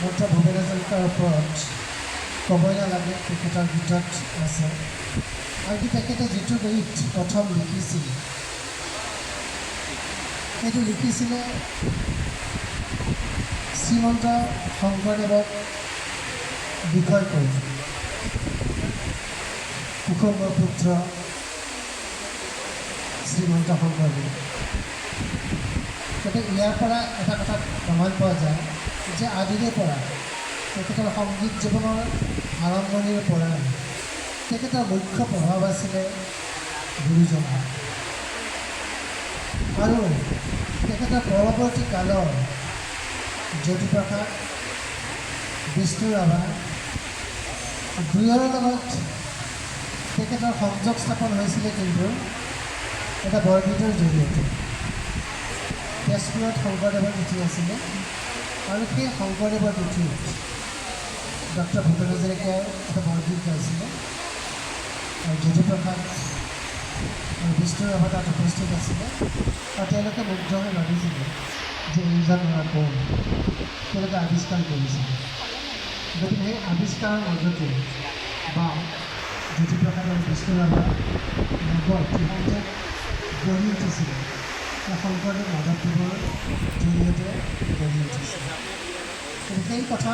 Doctor Bhupen হাজৰিকাৰ ওপৰত ক'বই নালাগে, তেখেতৰ গীতত আছে। আনকি তেখেতে যিটো গীত প্ৰথম লিখিছিল, সেইটো লিখিছিলে শ্ৰীমন্ত শংকৰদেৱক বিষয় কৰি। কুসুমৰ পুত্ৰ শ্ৰীমন্ত শংকৰদেৱ। গতিকে ইয়াৰ পৰা এটা কথা প্ৰমাণ পোৱা যায় যে আদিৰে পৰা তেখেতৰ সংগীত জীৱনৰ আৰম্ভণিৰ পৰা তেখেতৰ মুখ্য প্ৰভাৱ আছিলে গুৰুজনাৰ। আৰু তেখেতৰ পৰৱৰ্তী কালৰ জ্যোতিপ্ৰসাদ, বিষ্ণু ৰাভা দুয়োৰ লগত তেখেতৰ সংযোগ স্থাপন হৈছিলে কিন্তু এটা বৰগীতৰ জৰিয়তে। তেজপুৰত শংকৰদেৱৰ তিথি আছিলে আৰু সেই শংকৰদেৱৰ তিথিত ডক্টৰ ভূপেন হাজৰিকাই এটা বৰগীত গাইছিলে আৰু জ্যোতিপ্ৰসাদ আৰু বিষ্ণু ৰাভা তাত উপস্থিত আছিলে আৰু তেওঁলোকে মুগ্ধ হৈ ভাবিছিলে যে এইজন ল'ৰা কোন, তেওঁলোকে আৱিষ্কাৰ কৰিছিলে। গতিকে সেই আৱিষ্কাৰৰ মাজতে বা জ্যোতিপ্ৰসাদ আৰু বিষ্ণু ৰাভাৰ লগত ইহঁতে গঢ়ি উঠিছিলে শংকৰদেৱ মাধৱদেৱৰ জৰিয়তে গঢ়ি উঠিছিলে। সেই কথা